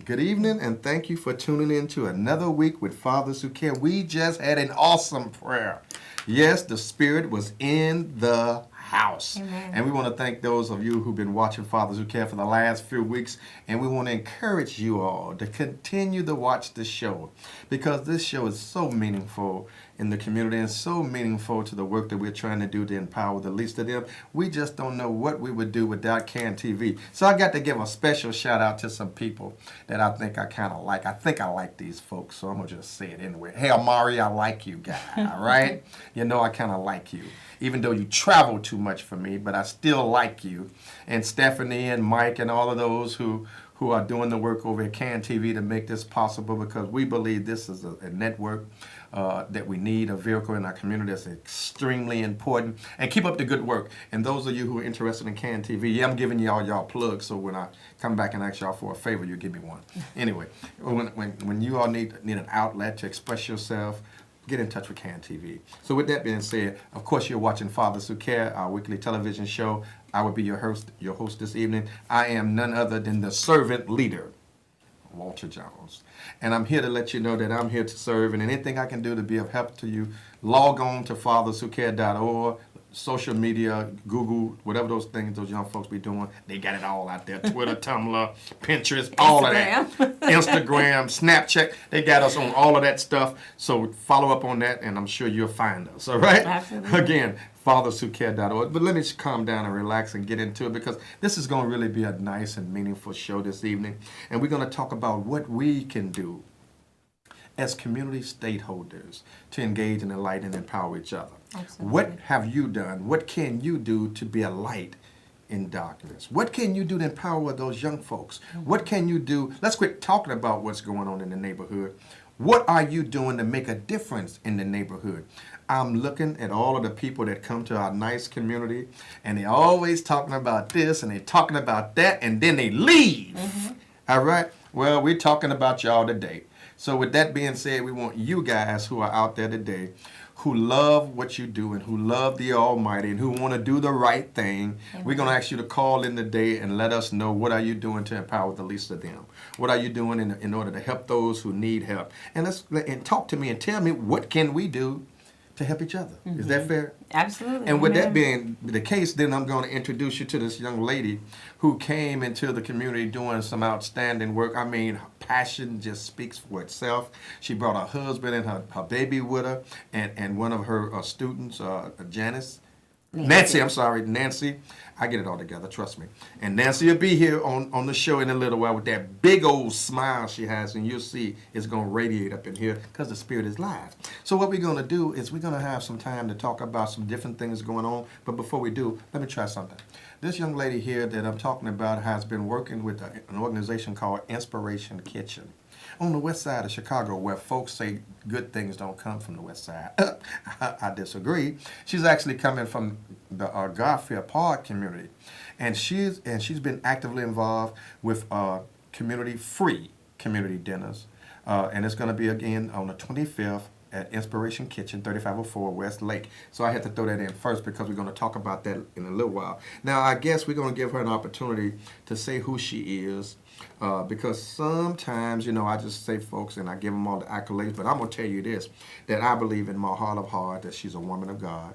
Good evening, and thank you for tuning in to another week with Fathers Who Care. We just had an awesome prayer. Yes, the Spirit was in the house. Amen. And we want to thank those of you who've been watching Fathers Who Care for the last few weeks. And we want to encourage you all to continue to watch the show, because this show is so meaningful in the community and so meaningful to the work that we're trying to do to empower the least of them. We just don't know what we would do without CAN TV. So I got to give a special shout out to some people that I think I kind of like. I think I like these folks, so I'm going to just say it anyway. Hey, Amari, I like you, guy, all right? You know I kind of like you, even though you travel too much for me, but I still like you. And Stephanie and Mike and all of those who are doing the work over at CAN TV to make this possible, because we believe this is a network that we need, a vehicle in our community that's extremely important. And keep up the good work. And those of you who are interested in CAN TV, yeah, I'm giving y'all plugs, so when I come back and ask y'all for a favor, you give me one. Anyway, when you all need an outlet to express yourself, get in touch with CAN TV. So with that being said, of course, you're watching Fathers Who Care, our weekly television show. I will be your host this evening. I am none other than the servant leader, Walter Jones. And I'm here to let you know that I'm here to serve, and anything I can do to be of help to you, log on to fatherswhocare.org, social media, Google, whatever those things those young folks be doing. They got it all out there. Twitter, Tumblr, Pinterest, all of that. Instagram, Snapchat. They got us on all of that stuff. So follow up on that, and I'm sure you'll find us. All right? Absolutely. Again, fatherswhocare.org. But let me just calm down and relax and get into it, because this is going to really be a nice and meaningful show this evening. And we're going to talk about what we can do as community stakeholders to engage and enlighten and empower each other. Absolutely. What have you done? What can you do to be a light in darkness? What can you do to empower those young folks? What can you do? Let's quit talking about what's going on in the neighborhood. What are you doing to make a difference in the neighborhood? I'm looking at all of the people that come to our nice community, and they're always talking about this and they're talking about that, and then they leave. All right? Well, we're talking about y'all today. So with that being said, we want you guys who are out there today, who love what you do and who love the Almighty and who want to do the right thing. Amen. We're going to ask you to call in today and let us know, what are you doing to empower the least of them? What are you doing in order to help those who need help? And talk to me and tell me, what can we do to help each other? Is that fair? Absolutely. And with that Amen. being the case, then I'm going to introduce you to this young lady who came into the community doing some outstanding work. I mean, her passion just speaks for itself. She brought her husband and her baby with her, and one of her students, Nancy. I get it all together, trust me. And Nancy will be here on the show in a little while with that big old smile she has, and you'll see it's going to radiate up in here because the Spirit is live. So what we're going to do is we're going to have some time to talk about some different things going on. But before we do, let me try something. This young lady here that I'm talking about has been working with an organization called Inspiration Kitchen on the west side of Chicago, where folks say good things don't come from the west side. I disagree. She's actually coming from the Garfield Park community, and she's been actively involved with free community dinners, and it's going to be again on the 25th at Inspiration Kitchen, 3504 West Lake. So I had to throw that in first because we're going to talk about that in a little while. Now, I guess we're going to give her an opportunity to say who she is, because sometimes, I just say folks and I give them all the accolades, but I'm going to tell you this, that I believe in my heart of heart that she's a woman of God.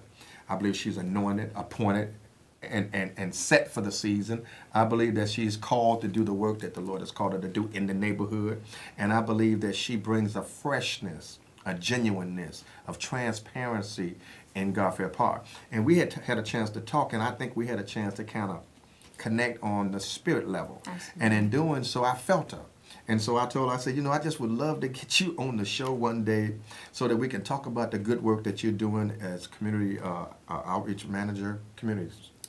I believe she's anointed, appointed, and set for the season. I believe that she's called to do the work that the Lord has called her to do in the neighborhood. And I believe that she brings a freshness, a genuineness of transparency in Garfield Park. And we had a chance to talk, and I think we had a chance to kind of connect on the spirit level. Absolutely. And in doing so, I felt her. And so I told her, I said, I just would love to get you on the show one day so that we can talk about the good work that you're doing as community outreach manager,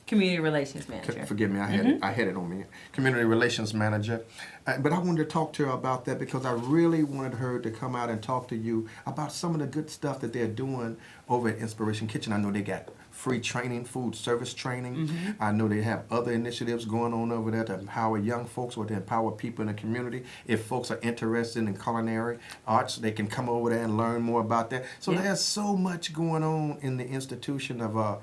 Community relations manager. Forgive me, I had it on me. Community relations manager. But I wanted to talk to her about that because I really wanted her to come out and talk to you about some of the good stuff that they're doing over at Inspiration Kitchen. I know they got free training, food service training. Mm-hmm. I know they have other initiatives going on over there to empower young folks or to empower people in the community. If folks are interested in culinary arts, they can come over there and learn more about that. So Yeah. there's so much going on in the institution of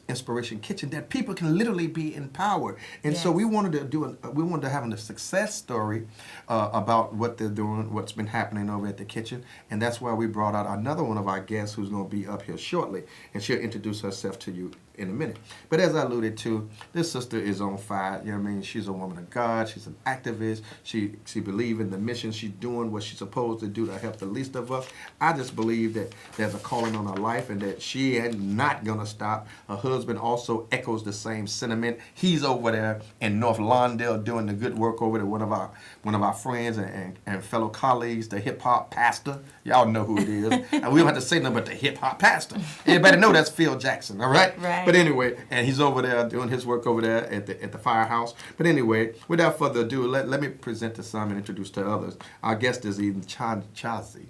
Inspiration Kitchen that people can literally be empowered. And so Yes. we wanted to we wanted to have a success story about what they're doing, what's been happening over at the kitchen, and that's why we brought out another one of our guests who's going to be up here shortly, and she'll introduce herself to you in a minute. But as I alluded to, this sister is on fire. You know what I mean? She's a woman of God. She's an activist. She believes in the mission. She's doing what she's supposed to do to help the least of us. I just believe that there's a calling on her life and that she is not going to stop. Her husband also echoes the same sentiment. He's over there in North Lawndale doing the good work over there. One of our friends and fellow colleagues, the hip hop pastor. Y'all know who it is. And we don't have to say nothing but the hip hop pastor. Everybody know that's Phil Jackson, all right? Right. But anyway, and he's over there doing his work over there at the firehouse. But anyway, without further ado, let me present to some and introduce to others. Our guest is even Chasley.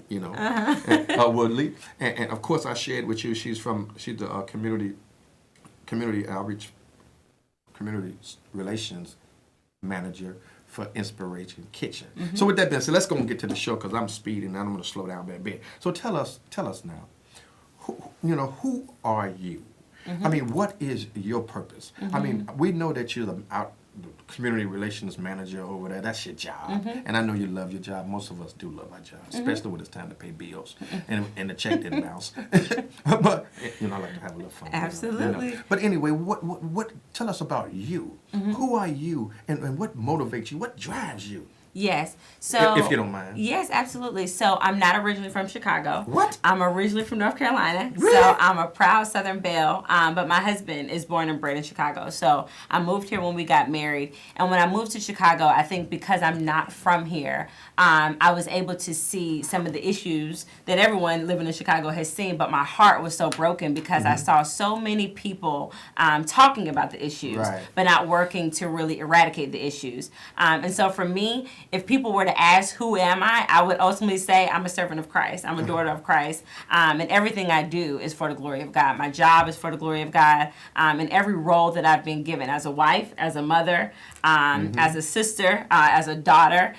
You know, Woodley, and of course I shared with you. She's the community outreach, community relations manager for Inspiration Kitchen. Mm-hmm. So with that being said, let's go and get to the show because I'm speeding and I'm going to slow down a bit. So tell us now, who are you? Mm-hmm. I mean, what is your purpose? Mm-hmm. I mean, we know that you're the community relations manager over there. That's your job. Mm-hmm. And I know you love your job. Most of us do love our job, especially when it's time to pay bills and the check didn't bounce. But, I like to have a little fun. Absolutely. But anyway, what tell us about you. Mm-hmm. Who are you and what motivates you? What drives you? Yes. So if you don't mind. Yes, absolutely. So I'm not originally from Chicago. What? I'm originally from North Carolina. Really? So I'm a proud Southern belle. But my husband is born and bred in Chicago. So I moved here when we got married. And when I moved to Chicago, I think because I'm not from here, I was able to see some of the issues that everyone living in Chicago has seen. But my heart was so broken because I saw so many people talking about the issues, right, but not working to really eradicate the issues. And so for me, if people were to ask who am I would ultimately say I'm a servant of Christ. I'm a daughter of Christ. And everything I do is for the glory of God. My job is for the glory of God. And every role that I've been given as a wife, as a mother, as a sister, as a daughter,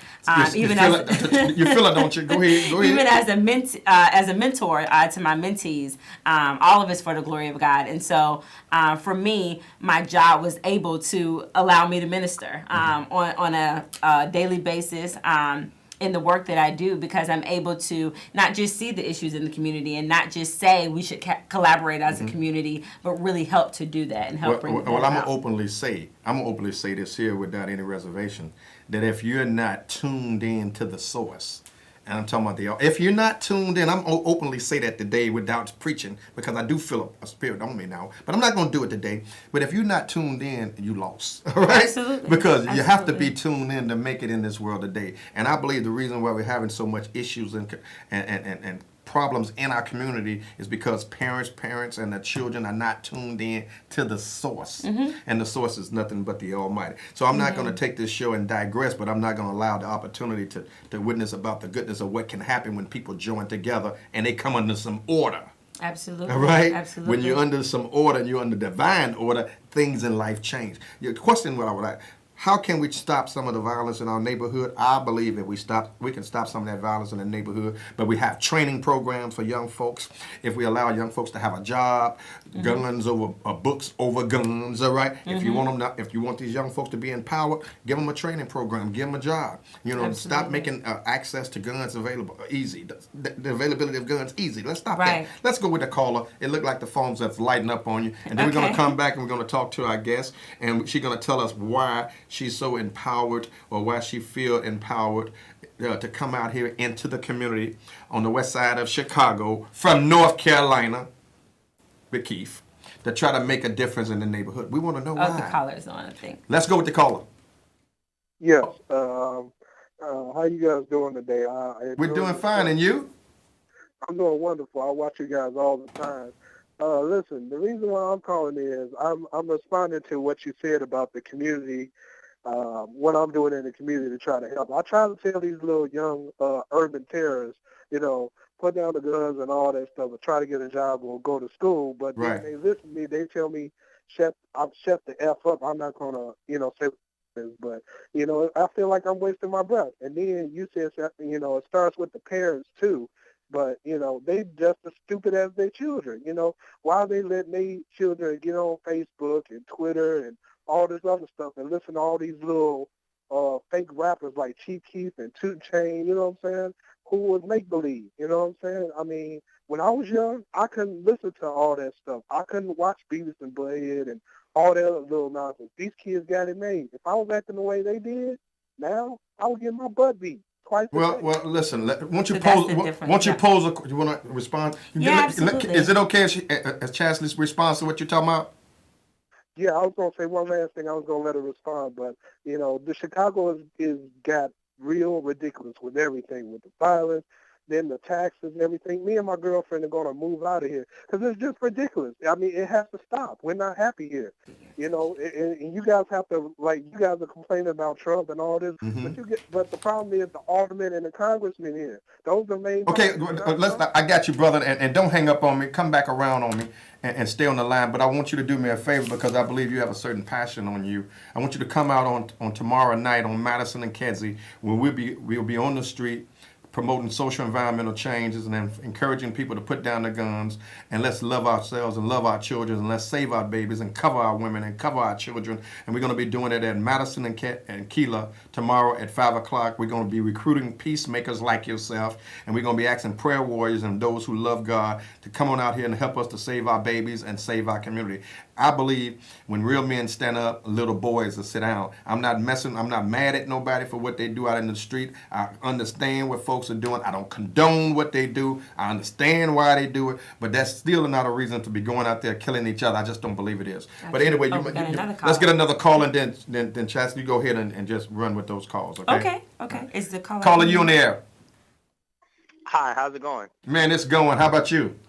you feel it, don't you? Go ahead. Even as a mentor to my mentees, all of it's for the glory of God. And so for me, my job was able to allow me to minister on a daily basis in the work that I do, because I'm able to not just see the issues in the community and not just say we should collaborate as a community, but really help to do that and help bring that about. I'm gonna openly say this here without any reservation, that if you're not tuned in to the source, and I'm talking about if you're not tuned in, I'm gonna openly say that today without preaching, because I do feel a spirit on me now, but I'm not gonna do it today. But if you're not tuned in, you lost, all right? Absolutely. Because you have to be tuned in to make it in this world today. And I believe the reason why we're having so much issues and problems in our community is because parents and the children are not tuned in to the source. And the source is nothing but the Almighty. So I'm not going to take this show and digress, but I'm not going to allow the opportunity to witness about the goodness of what can happen when people join together and they come under some order. Absolutely. All right? Absolutely. When you're under some order and you're under divine order, things in life change. Your question, what I would like, how can we stop some of the violence in our neighborhood? I believe if we can stop some of that violence in the neighborhood, but we have training programs for young folks. If we allow young folks to have a job, guns over books over guns, all right? If you want these young folks to be empowered, give them a training program, give them a job. Stop making access to guns available easy. The availability of guns easy. Let's stop that. Let's go with the caller. It looked like the phones that's lighting up on you, and then we're going to come back and we're going to talk to our guest, and she's going to tell us why she's so empowered, or why she feel empowered to come out here into the community on the west side of Chicago from North Carolina with Keith to try to make a difference in the neighborhood. We want to know why. The caller's on, I think. Let's go with the caller. Yes. How you guys doing today? We're doing fine, and you? I'm doing wonderful. I watch you guys all the time. Listen, the reason why I'm calling is I'm responding to what you said about the community, what I'm doing in the community to try to help. I try to tell these little young urban terrorists, put down the guns and all that stuff and try to get a job or go to school. But Right. then they listen to me. They tell me, shut the F up. I'm not going to, say this. But, I feel like I'm wasting my breath. And then you said, it starts with the parents, too. But, they just as stupid as their children. Why are they letting their children get on Facebook and Twitter and all this other stuff and listen to all these little fake rappers like Chief Keef and 2 Chainz, you know what I'm saying, who was make-believe, you know what I'm saying? I mean, when I was young, I couldn't listen to all that stuff. I couldn't watch Beavis and Butthead and all that other little nonsense. These kids got it made. If I was acting the way they did, now I would get my butt beat twice a day. Well, listen. Won't you So that's pose? the difference, Won't you yeah. pose? You want to respond? Yeah, absolutely. Is it okay as Chasley responds to what you're talking about? Yeah, I was going to say one last thing. I was going to let her respond, but, the Chicago is got real ridiculous with everything, with the violence, then the taxes and everything. Me and my girlfriend are going to move out of here because it's just ridiculous. I mean, it has to stop. We're not happy here, and you guys have to, you guys are complaining about Trump and all this, but the problem is the aldermen and the congressmen here. Those are main. Okay, I got you, brother, and don't hang up on me. Come back around on me and stay on the line. But I want you to do me a favor because I believe you have a certain passion on you. I want you to come out on tomorrow night on Madison and Kedzie, where we'll be on the street promoting social environmental changes and then encouraging people to put down their guns, and let's love ourselves and love our children, and let's save our babies and cover our women and cover our children. And we're going to be doing it at Madison and Keela tomorrow at 5 o'clock. We're going to be recruiting peacemakers like yourself, and we're going to be asking prayer warriors and those who love God to come on out here and help us to save our babies and save our community. I believe when real men stand up, little boys will sit down. I'm not mad at nobody for what they do out in the street. I understand what folks are doing. I don't condone what they do. I understand why they do it, but that's still not a reason to be going out there killing each other. I just don't believe it is. Gotcha. But anyway, let's get another call, and then Chas, you go ahead and just run with those calls, okay? Okay. Is the caller? Caller, you on the air. Hi, how's it going? Man, it's going. How about you?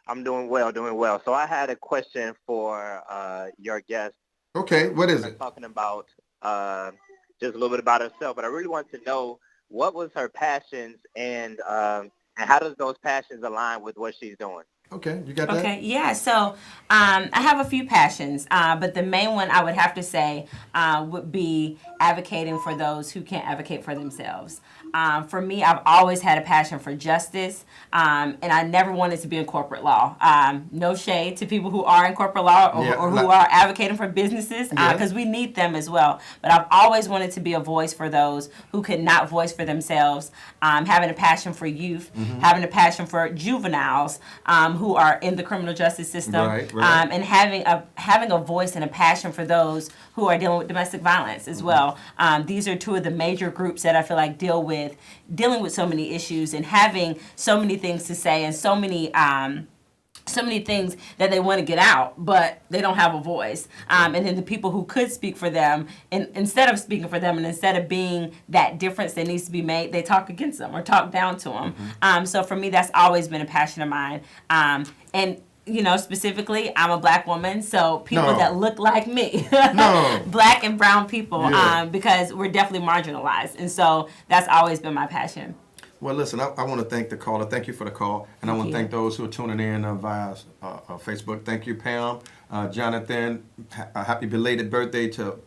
I'm doing well. So I had a question for your guest. Okay, what is it? Talking about just a little bit about herself, but I really want to know what was her passions and how does those passions align with what she's doing? Okay, you got that? Okay, yeah. So I have a few passions, but the main one I would have to say would be advocating for those who can't advocate for themselves. For me, I've always had a passion for justice, and I never wanted to be in corporate law. No shade to people who are in corporate law or who are advocating for businesses, because we need them as well. But I've always wanted to be a voice for those who could not voice for themselves, having a passion for youth, having a passion for juveniles who are in the criminal justice system, and having a voice and a passion for those who are dealing with domestic violence as well. These are two of the major groups that I feel like dealing with so many issues and having so many things to say and so many things that they want to get out, but they don't have a voice. And then the people who could speak for them, and instead of speaking for them and instead of being that difference that needs to be made, they talk against them or talk down to them. So for me, that's always been a passion of mine. And specifically, I'm a black woman, so people that look like me, black and brown people, because we're definitely marginalized. And so that's always been my passion. Well, listen, I want to thank the caller. Thank you for the call. And I want to thank those who are tuning in via Facebook. Thank you, Pam. Jonathan, a happy belated birthday to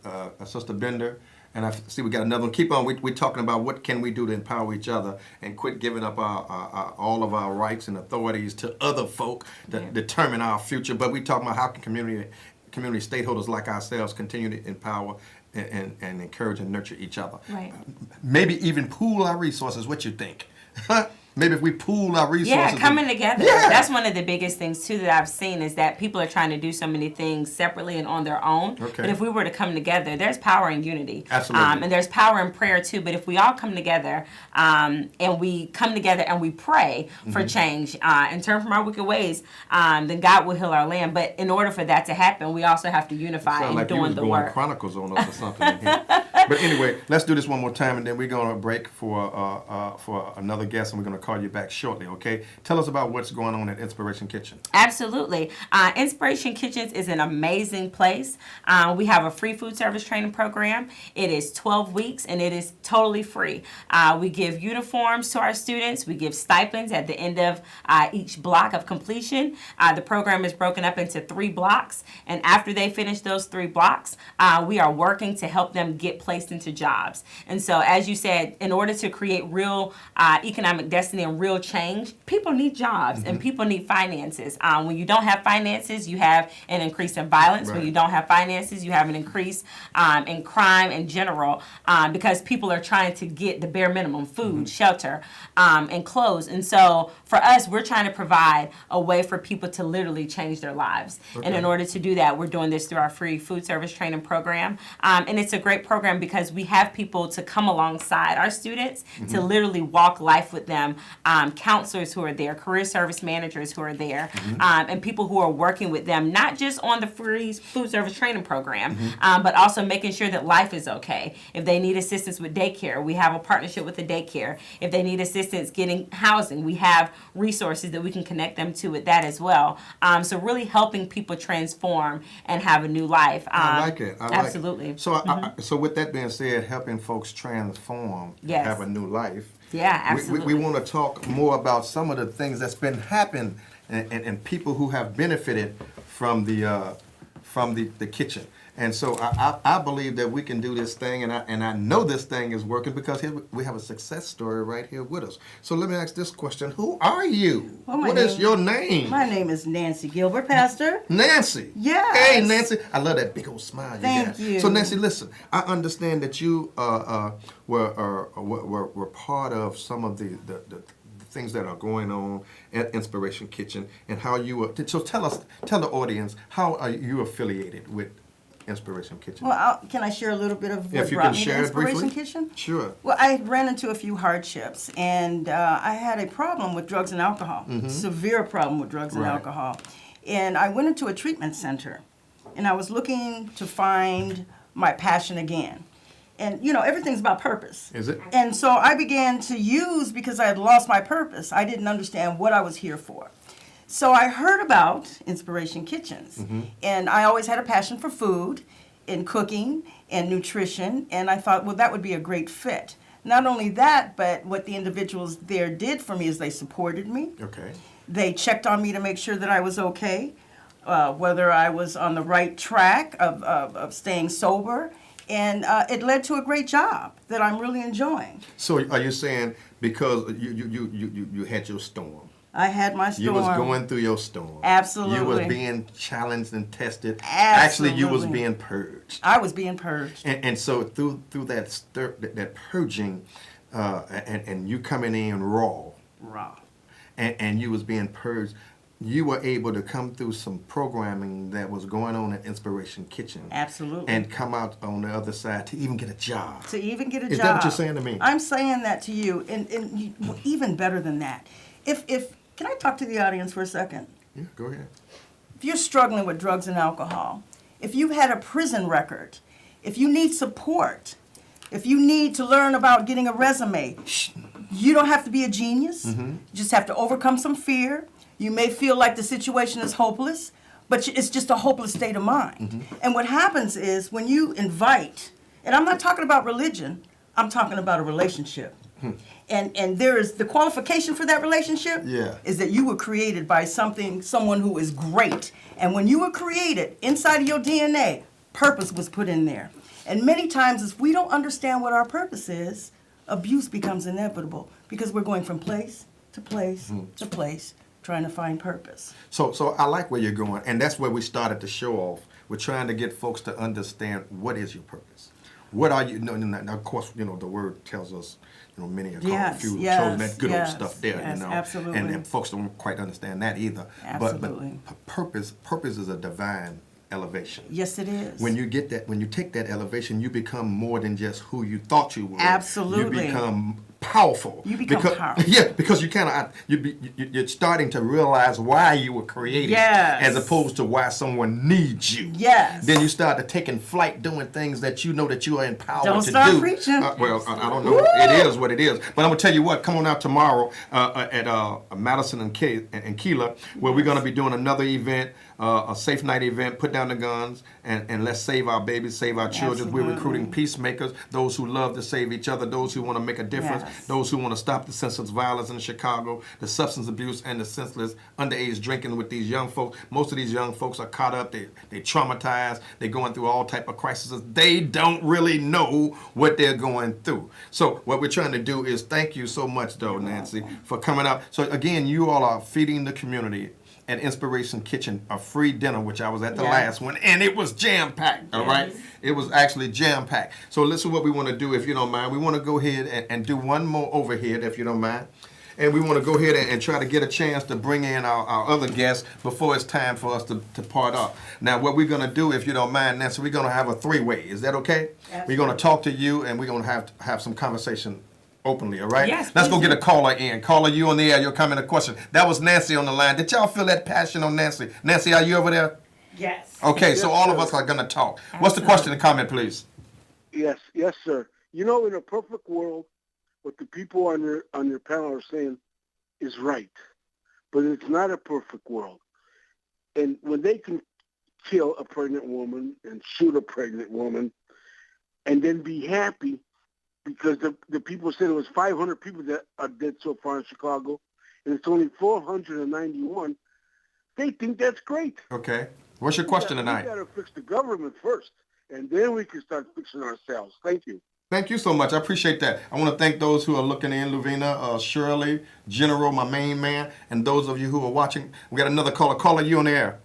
Sister Bender. And I see we got another one. Keep on. We're talking about what can we do to empower each other and quit giving up all of our rights and authorities to other folk that determine our future. But we're talking about how can community stakeholders like ourselves continue to empower and encourage and nurture each other. Right. Maybe even pool our resources. What you think? Maybe if we pool our resources. Yeah, coming together. Yeah. That's one of the biggest things, too, that I've seen is that people are trying to do so many things separately and on their own. Okay. But if we were to come together, there's power in unity. Absolutely. And there's power in prayer, too. But if we all come together and we pray for change and turn from our wicked ways, then God will heal our land. But in order for that to happen, we also have to unify in doing the work. Chronicles on us or something. But anyway, let's do this one more time, and then we're going to break for another guest, and we're going to call you back shortly, okay? Tell us about what's going on at Inspiration Kitchen. Absolutely. Inspiration Kitchens is an amazing place. We have a free food service training program. It is 12 weeks, and it is totally free. We give uniforms to our students. We give stipends at the end of each block of completion. The program is broken up into 3 blocks, and after they finish those 3 blocks, we are working to help them get placed into jobs. And so, as you said, in order to create real economic destiny and real change, people need jobs and people need finances. When you don't have finances, you have an increase in violence. Right. When you don't have finances, you have an increase in crime in general, because people are trying to get the bare minimum: food, shelter, and clothes. And so for us, we're trying to provide a way for people to literally change their lives. Okay. And in order to do that, we're doing this through our free food service training program. And it's a great program because we have people to come alongside our students to literally walk life with them, counselors who are there, career service managers who are there, and people who are working with them, not just on the free food service training program, but also making sure that life is okay. If they need assistance with daycare, we have a partnership with the daycare. If they need assistance getting housing, we have resources that we can connect them to with that as well. So really helping people transform and have a new life. I like it. I like absolutely. it. So, so with that being said, helping folks transform, Yes. have a new life. Yeah, absolutely. We want to talk more about some of the things that's been happening and people who have benefited from the kitchen. And so I believe that we can do this thing, and I know this thing is working because here we have a success story right here with us. So let me ask this question: who are you? Well, What is your name? My name is Nancy Gilbert, Pastor. Nancy. Yes. Hey, Nancy. I love that big old smile you Thank got. you. So, Nancy, listen. I understand that you were part of some of the things that are going on at Inspiration Kitchen, and how you were. So, tell the audience, how are you affiliated with Inspiration Kitchen? Well, can I share a little bit of what If you brought can me share to it Inspiration briefly. Kitchen? Sure. Well, I ran into a few hardships, and I had a problem with drugs and alcohol, severe problem with drugs and Right. alcohol. And I went into a treatment center, and I was looking to find my passion again. And, everything's about purpose. Is it? And so I began to use, because I had lost my purpose, I didn't understand what I was here for. So I heard about Inspiration Kitchens, and I always had a passion for food and cooking and nutrition, and I thought, well, that would be a great fit. Not only that, but what the individuals there did for me is they supported me. Okay. They checked on me to make sure that I was okay, whether I was on the right track of staying sober, and it led to a great job that I'm really enjoying. So, are you saying because you had your storm? I had my storm. You was going through your storm. Absolutely. You was being challenged and tested. Actually, you was Absolutely. being purged. I was being purged. And so through that purging, and you coming in raw, and you was being purged, you were able to come through some programming that was going on at Inspiration Kitchen. Absolutely. And come out on the other side to even get a job. To even get a Is job. that what you're saying to me? I'm saying that to you, and even better than that. If can I talk to the audience for a second? Yeah, go ahead. If you're struggling with drugs and alcohol, if you've had a prison record, if you need support, if you need to learn about getting a resume, you don't have to be a genius. You just have to overcome some fear. You may feel like the situation is hopeless, but it's just a hopeless state of mind. And what happens is when you invite, and I'm not talking about religion, I'm talking about a relationship. And there is the qualification for that relationship is that you were created by someone who is great. And when you were created, inside of your DNA, purpose was put in there. And many times, if we don't understand what our purpose is, abuse becomes inevitable because we're going from place to place to place, trying to find purpose. So I like where you're going, and that's where we started the show off. We're trying to get folks to understand what is your purpose. What are you? No, of course, the word tells us. Many are called, Yes, few yes, chosen. That good yes, old stuff there. yes, absolutely. And folks don't quite understand that either. Absolutely. But purpose is a divine elevation. Yes, it is. When you get that, when you take that elevation, you become more than just who you thought you were. Absolutely. You become powerful. You become powerful. Yeah, because you kind of you're starting to realize why you were created, Yes. as opposed to why someone needs you. Yes. Then you start to taking flight, doing things that you know that you are empowered Don't to start do. preaching. Well, I don't know. It is what it is. But I'm gonna tell you what. Come on out tomorrow at Madison and Keela, where we're gonna be doing another event. A safe night event, put down the guns, and let's save our babies, save our children. Absolutely. We're recruiting peacemakers, those who love to save each other, those who want to make a difference, Yes. those who want to stop the senseless violence in Chicago, the substance abuse, and the senseless underage drinking with these young folks. Most of these young folks are caught up, they traumatized, they're going through all type of crises. They don't really know what they're going through. So what we're trying to do is thank you so much, though, Nancy, for coming out. So again, you all are feeding the community at Inspiration Kitchen, a free dinner, which I was at the last one, and it was jam-packed, all right? It was actually jam-packed. So listen what we want to do, if you don't mind. We want to go ahead and do one more overhead, if you don't mind. And we want to go ahead and try to get a chance to bring in our other guests before it's time for us to part up. Now, what we're going to do, if you don't mind, Nancy, we're going to have a three-way. Is that okay? Absolutely. We're going to talk to you, and we're going to have some conversation openly, all right? Yes, Let's go please. get a caller in. Caller, you on the air. Your comment or question. That was Nancy on the line. Did y'all feel that passion on Nancy? Nancy, are you over there? Yes. Okay, so Yes, all of sir. us are going to talk. What's the question and comment, please? Yes, sir. You know, in a perfect world, what the people on your panel are saying is right, but it's not a perfect world. And when they can kill a pregnant woman and shoot a pregnant woman, and then be happy because the people said it was 500 people that are dead so far in Chicago, and it's only 491. They think that's great. Okay. What's your question tonight? We got to fix the government first, and then we can start fixing ourselves. Thank you. Thank you so much. I appreciate that. I want to thank those who are looking in, Luvina, Shirley, General, my main man, and those of you who are watching. We got another caller. Caller, you on the air.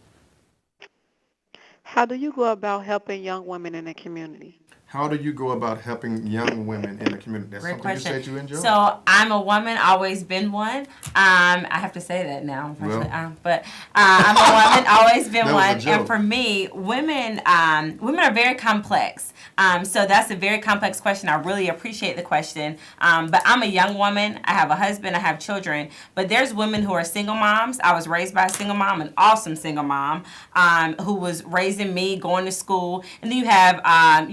How do you go about helping young women in the community? How do you go about helping young women in the community? That's Great something question. you said you enjoy. So I'm a woman, always been one. I have to say that now, Well. but I'm a woman, always been That was a one. joke. And for me, women are very complex. So that's a very complex question. I really appreciate the question. But I'm a young woman. I have a husband. I have children. But there's women who are single moms. I was raised by a single mom, an awesome single mom, who was raising me, going to school. And then you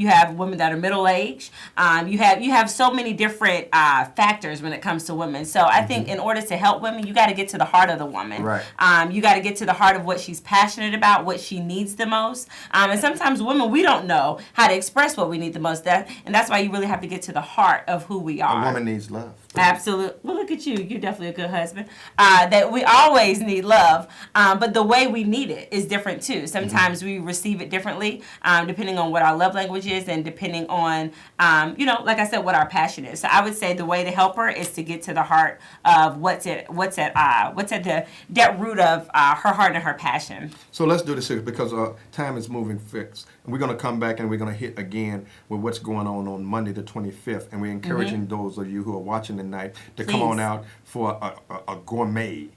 have women that are middle aged. You have so many different factors when it comes to women. So I think in order to help women, you got to get to the heart of the woman. Right. You got to get to the heart of what she's passionate about, what she needs the most. And sometimes women, we don't know how to express what we need the most. And that's why you really have to get to the heart of who we are. A woman needs love. Absolutely. Well, look at you. You're definitely a good husband. That we always need love, but the way we need it is different too. Sometimes we receive it differently, depending on what our love language is and depending on, like I said, what our passion is. So I would say the way to help her is to get to the heart of what's at the root of her heart and her passion. So let's do this here because time is moving fixed. And we're going to come back and we're going to hit again with what's going on Monday the 25th. And we're encouraging those of you who are watching tonight to come on out for a gourmet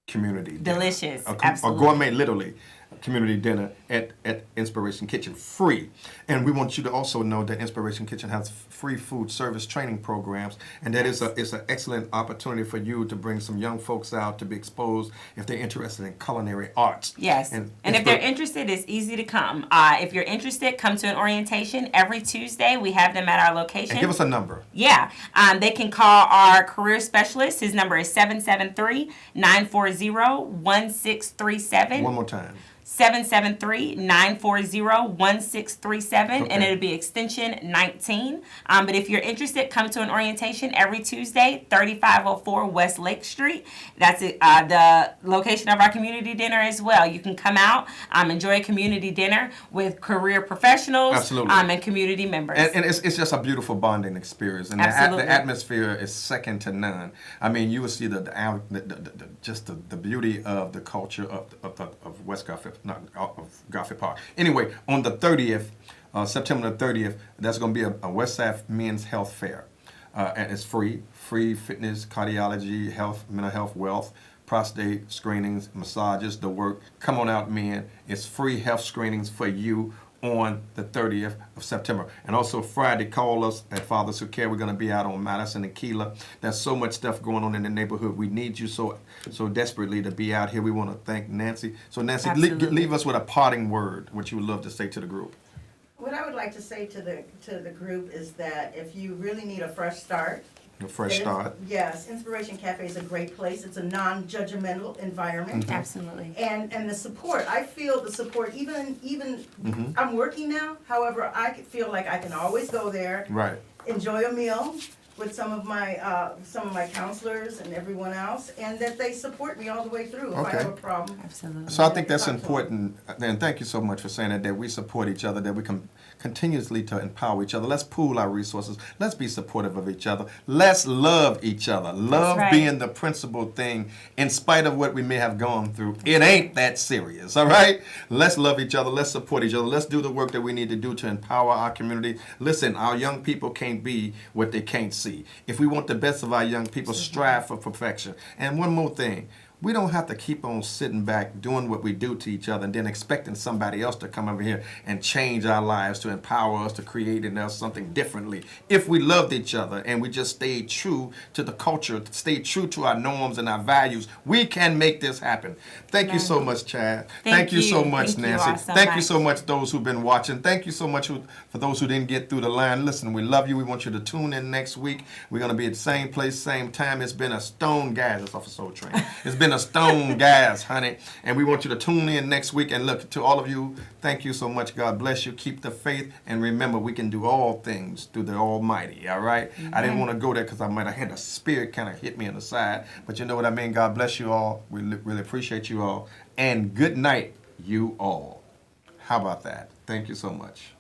community dinner. Delicious. A Absolutely. gourmet, literally, community dinner at Inspiration Kitchen, free. And we want you to also know that Inspiration Kitchen has free food service training programs, and that is it's an excellent opportunity for you to bring some young folks out to be exposed if they're interested in culinary arts. Yes. And if they're interested, it's easy to come. If you're interested, come to an orientation every Tuesday. We have them at our location. And give us a number. Yeah. They can call our career specialist. His number is 773-940-1637. One more time. 773-940-1637, Okay. and it'll be extension 19. But if you're interested, come to an orientation every Tuesday, 3504 West Lake Street. That's the location of our community dinner as well. You can come out, enjoy a community dinner with career professionals. Absolutely. And community members. And it's just a beautiful bonding experience, and Absolutely. the atmosphere is second to none. I mean, you will see the beauty of the culture of West Garfield, not of Garfield Park. Anyway, on the 30th, September the 30th, that's going to be a Westside Men's Health Fair, and it's free fitness, cardiology, health, mental health, wealth, prostate screenings, massages, the work. Come on out, men. It's free health screenings for you on the 30th of September. And also Friday, call us at Fathers Who Care. We're going to be out on Madison and Keela. There's so much stuff going on in the neighborhood. We need you so desperately to be out here. We want to thank Nancy. So Nancy, leave us with a parting word, what you would love to say to the group. What I would like to say to the group is that if you really need a fresh start, A fresh start. Yes, Inspiration Cafe is a great place. It's a non-judgmental environment. Mm-hmm. Absolutely. And the support, I feel the support, even I'm working now, however, I feel like I can always go there, Right. enjoy a meal with some of my counselors and everyone else, and that they support me all the way through if I have a problem. Absolutely. So I think that's important, and thank you so much for saying that we support each other, that we can continuously to empower each other. Let's pool our resources. Let's be supportive of each other. Let's love each other. Love right. being the principal thing in spite of what we may have gone through. It ain't that serious, all right? Let's love each other. Let's support each other. Let's do the work that we need to do to empower our community. Listen, our young people can't be what they can't see. If we want the best of our young people, strive for perfection. And one more thing. We don't have to keep on sitting back doing what we do to each other and then expecting somebody else to come over here and change our lives, to empower us, to create in us something differently. If we loved each other and we just stayed true to the culture, stayed true to our norms and our values, we can make this happen. Thank you so much, Chad. Thank you so much, Nancy. Thank you so much, those who've been watching. Thank you so much for those who didn't get through the line. Listen, we love you. We want you to tune in next week. We're going to be at the same place, same time. It's been a stone gas. It's off of Soul Train. It's been a stone gas, honey. And we want you to tune in next week. And look, to all of you, thank you so much. God bless you. Keep the faith. And remember, we can do all things through the Almighty, all right? Mm-hmm. I didn't want to go there because I might have had a spirit kind of hit me in the side. But you know what I mean? God bless you all. We really appreciate you all. And good night, you all. How about that? Thank you so much.